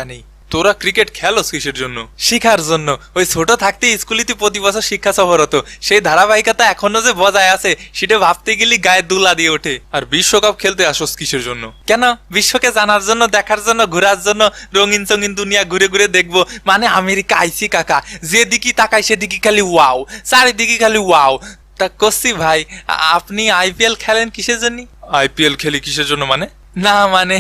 নেই। তোরা ক্রিকেট খেলোস কিসের জন্য? শিখার জন্য। ওই ছোট থাকতে স্কুলিতে প্রতি বছর শিক্ষা সফর হতো, সেই ধারাবাহিকতা এখনো যে বজায় আছে সেটা ভাবতে গেলে গায়ে দুলা দিয়ে ওঠে। আর বিশ্বকাপ খেলতে আসোস কিসের জন্য? কেন? বিশ্বকে জানার জন্য, দেখার জন্য, ঘোরার জন্য, রঙিন চঙিন দুনিয়া ঘুরে ঘুরে দেখবো। মানে আমেরিকা আইসি কাকা, যেদিকে তাকাই সেদিকে খালি ওয়াও, চারিদিকে খালি ওয়াও। তা করছি ভাই, আপনি আইপিএল খেলেন কিসের জন্য? আইপিএল খেলি কিসের জন্য মানে? না মানে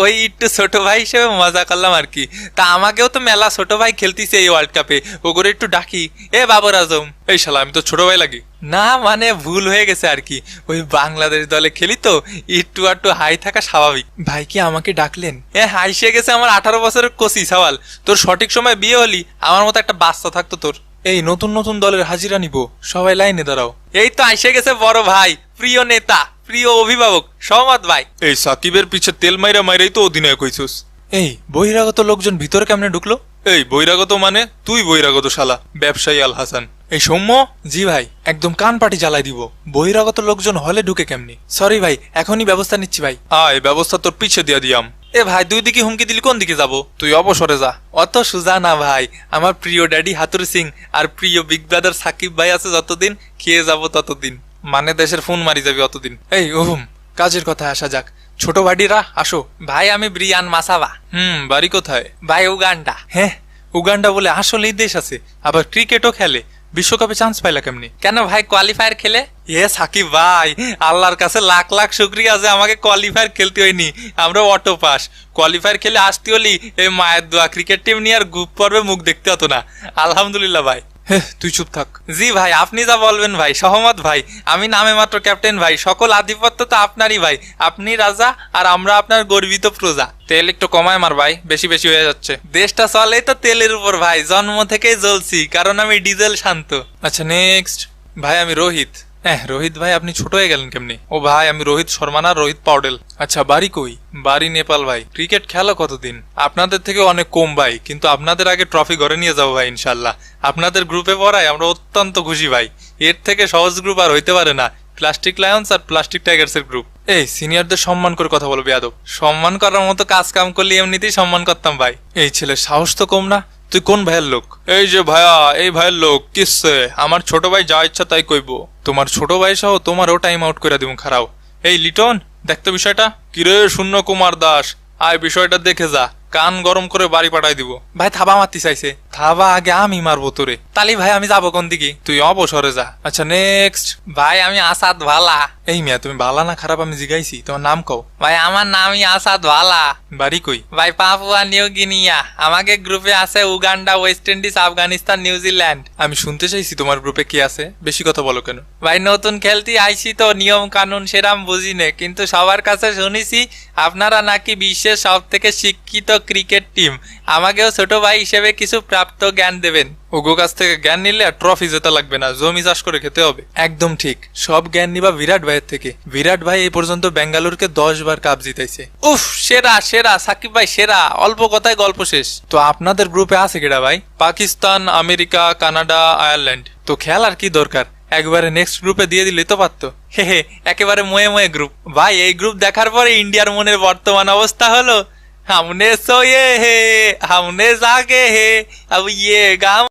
ওই একটু ছোট ভাই হিসেবে মজা করলাম আর কি। তা আমাকেও তো মেলা ছোট ভাই খেলতিছে এই ওয়ার্ল্ড কাপে, ওগুলো একটু ডাকি। এ বাবর আজম। এই শালা, আমি তো ছোট ভাই লাগি? না মানে ভুল হয়ে গেছে আর কি, ওই বাংলাদেশ দলে খেলি তো একটু একটু হাই থাকা স্বাভাবিক। ভাই কি আমাকে ডাকলেন? হাইসে গেছে আমার 18 বছরের কোসি সওয়াল। তোর সঠিক সময় বিয়ে হলি আমার মতো একটা বাচ্চা থাকতো তোর। এই নতুন নতুন দলের হাজিরা নিব, সবাই লাইনে দাঁড়াও। এই তো আইসে গেছে বড় ভাই, প্রিয় নেতা, প্রিয় অভিভাবক সহমত ভাই। এই সাকিবের পিছে তেল মাইরা মাইরাই তো অধিনায়ক হইছস। এই বহিরাগত লোকজন ভিতরে কেমনে ঢুকলো? এই বহিরাগত মানে তুই বহিরাগত শালা, ব্যবসায়ী আল হাসান। এই সৌম্য। জি ভাই, একদম কান পাটি জ্বালাই দিব। বহিরাগত লোকজন হলে ঢুকে কেমনি? সরি ভাই, এখনই ব্যবস্থা নিচ্ছি ভাই। আয়, ব্যবস্থা তোর পিছে দিয়া দিয়াম। এ ভাই, দুই দিকে হুমকি দিলি, কোন দিকে যাব? তুই অবসরে যা। অত সুজা না ভাই, আমার প্রিয় ড্যাডি হাতুর সিং আর প্রিয় বিগ ব্রাদার সাকিব ভাই আছে যতদিন, খেয়ে যাব ততদিন। মানে দেশের ফোন মারি যাবি অতদিন। এই ওহম, কাজের কথা আসা যাক। ছোট ভাইরা আসো। ভাই আমি ব্রিয়ান মাসাবা। বাড়ি কোথায়? ভাই উগান্ডা। হ্যাঁ, উগান্ডা বলে আসলেই দেশ আছে, আবার ক্রিকেটও খেলে। বিশ্বকাপে চান্স পাইলা কেমনি? কেন ভাই, কোয়ালিফায়ার খেলে। সাকিব ভাই, আল্লাহর কাছে লাখ লাখ শুকরিয়া যে আমাকে কোয়ালিফায়ার খেলতে হয়নি, আমরা অটো পাস। কোয়ালিফায়ার খেলে আসতে হলি এই মায়ের দোয়া, ক্রিকেট টিম নিয়ে আর গ্রুপ পর্বে মুখ দেখতে হতো না। আলহামদুলিল্লাহ ভাই। তুই চুপ থাক। জি ভাই, আপনি যা বলবেন ভাই, সহমত ভাই। আমি নামে মাত্র ক্যাপ্টেন ভাই, সকল আধিপত্য তো আপনারই ভাই। আপনি রাজা আর আমরা আপনার গর্বিত প্রজা। তেল একটু কমায় মার ভাই, বেশি বেশি হয়ে যাচ্ছে। দেশটা চলে তো তেলের উপর ভাই, জন্ম থেকেই জ্বলছি, কারণ আমি ডিজেল শান্ত। আচ্ছা নেক্সট। ভাই আমি রোহিত। রোহিত ভাই, আপনি ছোট হয়ে গেলেন কেমনি? ও ভাই, আমি রোহিত শর্মা না, রোহিত পাউডেল। আচ্ছা, বাড়ি কই? বাড়ি নেপাল ভাই। ক্রিকেট খেলো কতদিন? আপনাদের থেকে অনেক কম ভাই, কিন্তু আপনাদের আগে ট্রফি ঘরে নিয়ে যাবো ভাই ইনশাল্লাহ। আপনাদের গ্রুপে পড়ায় আমরা অত্যন্ত খুশি ভাই, এর থেকে সহজ গ্রুপ আর হইতে পারে না। প্লাস্টিক লায়ন্স আর প্লাস্টিক টাইগার্স এর গ্রুপ। এই সিনিয়রদের সম্মান করে কথা বলো বেয়াদব। সম্মান করার মতো কাজ কাম করলে এমনিতেই সম্মান করতাম ভাই। এই ছেলে সাহস তো কম না। তুই কোন ভাইয়ের লোক? এই যে ভাইয়া, এই ভাইয়ের লোক। কিসে? আমার ছোট ভাই যা ইচ্ছা তাই কইব। তোমার ছোট ভাই সহ তোমারও টাইম আউট করে দিব খারাও। এই লিটন, দেখতো বিষয়টা। কিরে শূন্য কুমার দাস, আয় বিষয়টা দেখে যা, কান গরম করে বাড়ি পাঠাই দিব। ভাই থাবা মারতে চাইছে। থাবা আগে আমি মারবো তোরে। তালি ভাই আমি যাবো কোন দিকে? তুই অবসরে যা। আচ্ছা নেক্সট। ভাই আমি আসাদ ভালা। এই মিয়া, তুমি ভালা না খারাপ আমি জিগাইছি, তোমার নাম কও। ভাই আমার নামই আসাদ ভালা। বাড়ি কই? ভাই পাপুয়া নিউ গিনিয়া। আমাকে গ্রুপে আছে Uganda, West Indies, Afghanistan, New Zealand. আমি শুনতে চাইছি তোমার গ্রুপে কি আছে, বেশি কথা বলো কেন? ভাই নতুন খেলতে আইছি তো, নিয়ম কানুন সেরাম বুঝি নে, কিন্তু সবার কাছে শুনেছি আপনারা নাকি বিশ্বের সব থেকে শিক্ষিত ক্রিকেট টিম। আমাকেও ছোট ভাই হিসেবে কিছু প্রাপ্ত জ্ঞান দেবেন। ওগো কাছ থেকে জ্ঞান নিলে আর ট্রফি জেতা লাগবে না, জমি চাষ করে খেতে হবে। একদম ঠিক, সব জ্ঞান নিবা বিরাট ভাইয়ের থেকে। বিরাট ভাই এই পর্যন্ত বেঙ্গালুরুকে 10 বার কাপ জিতাইছে। উফ, সেরা সেরা সাকিব ভাই, সেরা। অল্প কথায় গল্প শেষ। তো আপনাদের গ্রুপে আছে কেডা ভাই? Pakistan, America, Canada, Ireland. তো খেলার কি দরকার, একবারে নেক্সট গ্রুপে দিয়ে দিলে তো পারতো। হে, একেবারে ময়ে ময়ে গ্রুপ। ভাই এই গ্রুপ দেখার পরে ইন্ডিয়ার মনের বর্তমান অবস্থা হলো, हमने सोए है हमने जागे है अब ये गाँव